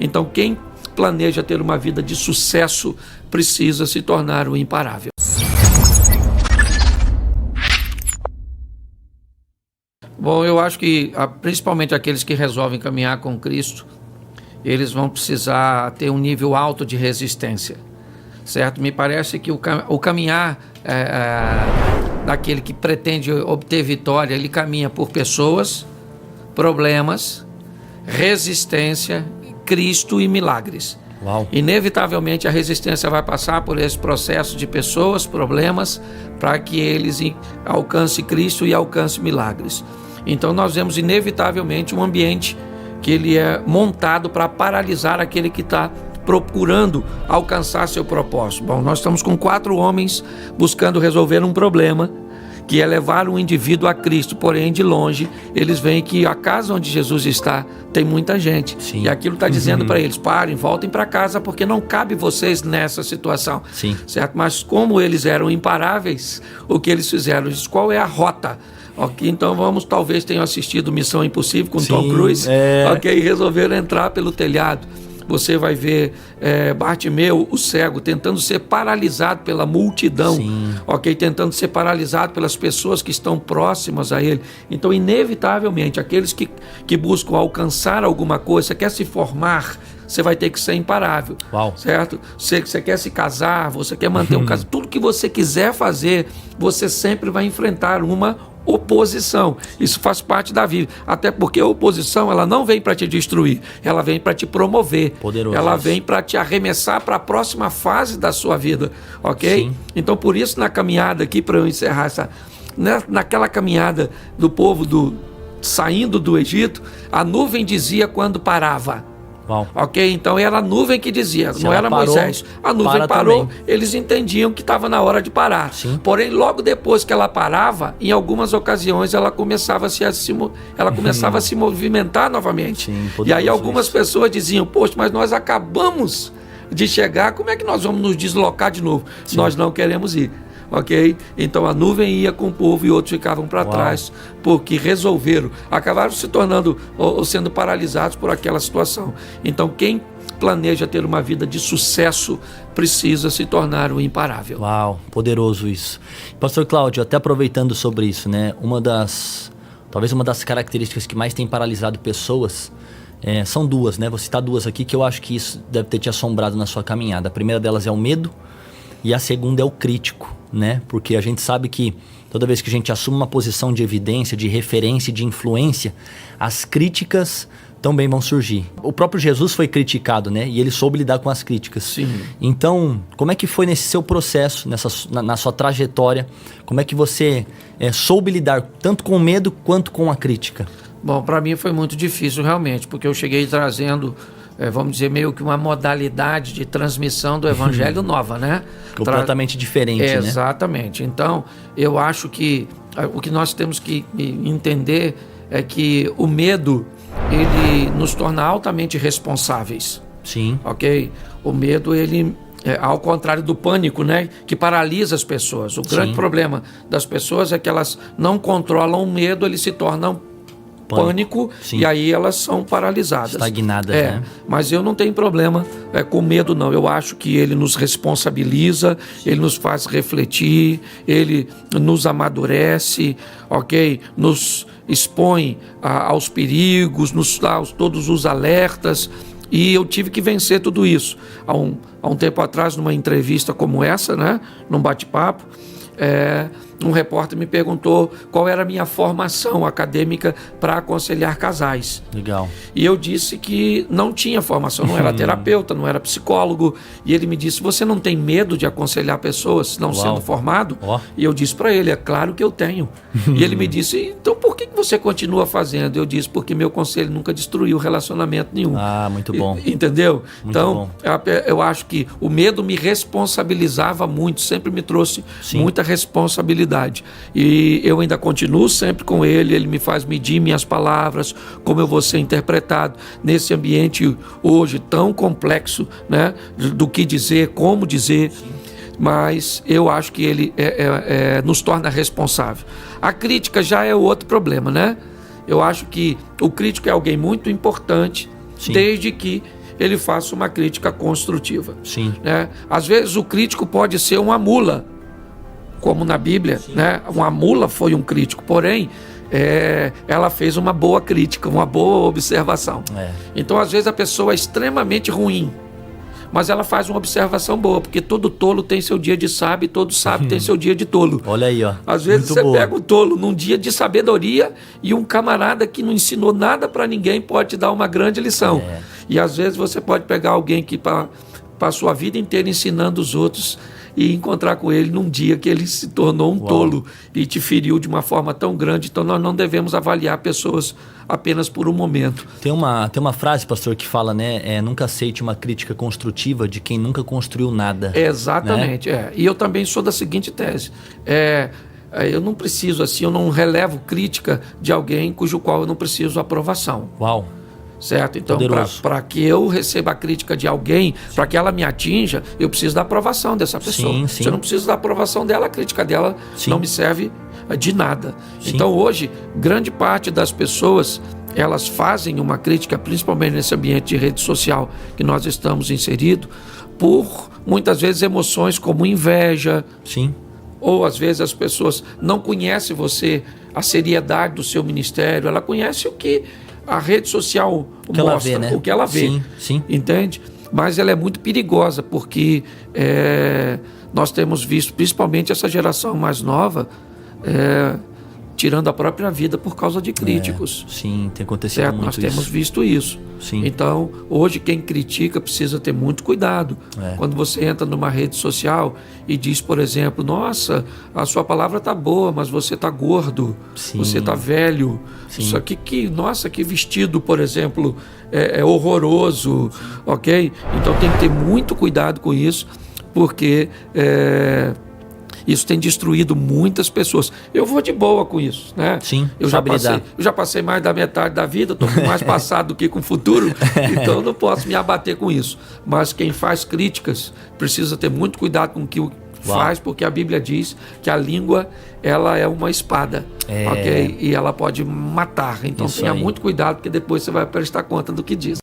Então, quem planeja ter uma vida de sucesso precisa se tornar o imparável. Bom, eu acho que principalmente aqueles que resolvem caminhar com Cristo, eles vão precisar ter um nível alto de resistência, certo? Me parece que o caminhar daquele que pretende obter vitória, ele caminha por pessoas, problemas, resistência, Cristo e milagres. Uau. Inevitavelmente a resistência vai passar por esse processo de pessoas, problemas, para que eles alcancem Cristo e alcancem milagres. Então nós vemos inevitavelmente um ambiente que ele é montado para paralisar aquele que está procurando alcançar seu propósito. Bom, nós estamos com 4 homens buscando resolver um problema, que é levar um indivíduo a Cristo, porém de longe eles veem que a casa onde Jesus está tem muita gente. Sim. E aquilo está dizendo para eles: parem, voltem para casa, porque não cabe vocês nessa situação. Sim. Certo? Mas como eles eram imparáveis, o que eles fizeram? Eles, qual é a rota? Ok, então talvez tenham assistido Missão Impossível com Sim, Tom Cruise, ok, e resolveram entrar pelo telhado. Você vai ver Bartimeu, o cego, tentando ser paralisado pela multidão, Sim. ok, tentando ser paralisado pelas pessoas que estão próximas a ele. Então, inevitavelmente, aqueles que buscam alcançar alguma coisa, você quer se formar, você vai ter que ser imparável. Uau. Certo? Você quer se casar, você quer manter um casamento, tudo que você quiser fazer, você sempre vai enfrentar uma oposição. Isso faz parte da vida. Até porque a oposição, ela não vem para te destruir, ela vem para te promover. Poderoso. Ela vem para te arremessar para a próxima fase da sua vida, ok? Sim. Então, por isso, na caminhada aqui, para eu encerrar naquela caminhada do povo saindo do Egito, a nuvem dizia quando parava. Uau. Ok? Então era a nuvem que dizia, Se não era parou, Moisés. A nuvem parou, também. eles entendiam que estava na hora de parar. Sim. Porém, logo depois que ela parava, em algumas ocasiões ela começava a se movimentar novamente. Sim, e aí algumas isso. pessoas diziam: poxa, mas nós acabamos de chegar, como é que nós vamos nos deslocar de novo? Sim. Nós não queremos ir. Ok? Então a nuvem ia com o povo e outros ficavam para trás, porque acabaram se tornando ou sendo paralisados por aquela situação. Então quem planeja ter uma vida de sucesso precisa se tornar o imparável. Uau, poderoso isso. Pastor Cláudio, até aproveitando sobre isso, né? Talvez uma das características que mais tem paralisado pessoas são 2, né? Vou citar 2 aqui que eu acho que isso deve ter te assombrado na sua caminhada. A primeira delas é o medo e a segunda é o crítico, né? Porque a gente sabe que toda vez que a gente assume uma posição de evidência, de referência, de influência, as críticas também vão surgir. O próprio Jesus foi criticado, né? E ele soube lidar com as críticas. Sim. Então, como é que foi nesse seu processo, na sua trajetória? Como é que você soube lidar tanto com o medo quanto com a crítica? Bom, para mim foi muito difícil realmente, porque eu cheguei trazendo, vamos dizer, meio que uma modalidade de transmissão do evangelho nova, né? Completamente diferente, né? Exatamente. Então, eu acho que o que nós temos que entender é que o medo, ele nos torna altamente responsáveis. Sim. Ok? O medo, ele ao contrário do pânico, né, que paralisa as pessoas. O grande problema das pessoas é que elas não controlam o medo, eles se tornam pânico e aí elas são paralisadas. Estagnadas, né? Mas eu não tenho problema com medo, não. Eu acho que ele nos responsabiliza, ele nos faz refletir, ele nos amadurece, ok? Nos expõe aos perigos, nos dá todos os alertas. E eu tive que vencer tudo isso. Há um tempo atrás, numa entrevista como essa, né, num bate-papo, um repórter me perguntou qual era a minha formação acadêmica para aconselhar casais. Legal. E eu disse que não tinha formação, não era terapeuta, não era psicólogo. E ele me disse: você não tem medo de aconselhar pessoas não sendo formado? E eu disse para ele: é claro que eu tenho. E ele me disse: então por que você continua fazendo? Eu disse: porque meu conselho nunca destruiu relacionamento nenhum. Ah, muito bom. Entendeu? Muito então, bom. Eu acho que o medo me responsabilizava muito, sempre me trouxe muita responsabilidade. E eu ainda continuo sempre com ele, ele me faz medir minhas palavras, como eu vou ser interpretado nesse ambiente hoje tão complexo, né? Do que dizer, como dizer. Mas eu acho que ele nos torna responsável. A crítica já é outro problema, né? Eu acho que o crítico é alguém muito importante, desde que ele faça uma crítica construtiva. Sim. Né? Às vezes o crítico pode ser uma mula, como na Bíblia, né? Uma mula foi um crítico, porém ela fez uma boa crítica, uma boa observação. Então às vezes a pessoa é extremamente ruim, mas ela faz uma observação boa, porque todo tolo tem seu dia de sábio e todo sábio tem seu dia de tolo. Olha aí, ó. Às vezes Muito você boa. pega o tolo num dia de sabedoria e um camarada que não ensinou nada para ninguém pode te dar uma grande lição. E às vezes você pode pegar alguém que passou a vida inteira ensinando os outros e encontrar com ele num dia que ele se tornou um tolo e te feriu de uma forma tão grande. Então nós não devemos avaliar pessoas apenas por um momento. Tem uma frase, pastor, que fala, né? Nunca aceite uma crítica construtiva de quem nunca construiu nada. Exatamente, né? E eu também sou da seguinte tese. Eu não preciso, assim, eu não relevo crítica de alguém cujo qual eu não preciso aprovação. Uau! Certo? Então, para que eu receba a crítica de alguém, para que ela me atinja, eu preciso da aprovação dessa pessoa. Sim. Se eu não preciso da aprovação dela, a crítica dela não me serve de nada. Sim. Então, hoje, grande parte das pessoas, elas fazem uma crítica, principalmente nesse ambiente de rede social que nós estamos inseridos, por, muitas vezes, emoções como inveja. Sim. Ou, às vezes, as pessoas não conhecem você, a seriedade do seu ministério, ela conhece o que a rede social mostra, o que ela vê, sim. Entende? Mas ela é muito perigosa, porque nós temos visto, principalmente essa geração mais nova, tirando a própria vida por causa de críticos. Sim, tem acontecido certo? muito Nós temos visto isso. Sim. Então, hoje quem critica precisa ter muito cuidado. Quando você entra numa rede social e diz, por exemplo, nossa, a sua palavra está boa, mas você está gordo, você está velho. Isso aqui, nossa, que vestido, por exemplo, é horroroso, ok? Então tem que ter muito cuidado com isso, porque isso tem destruído muitas pessoas. Eu vou de boa com isso, né? Sim, eu já passei mais da metade da vida, estou com mais passado do que com futuro, então eu não posso me abater com isso. Mas quem faz críticas precisa ter muito cuidado com o que faz, porque a Bíblia diz que a língua, ela é uma espada, ok? E ela pode matar. Então tenha muito cuidado, porque depois você vai prestar conta do que diz.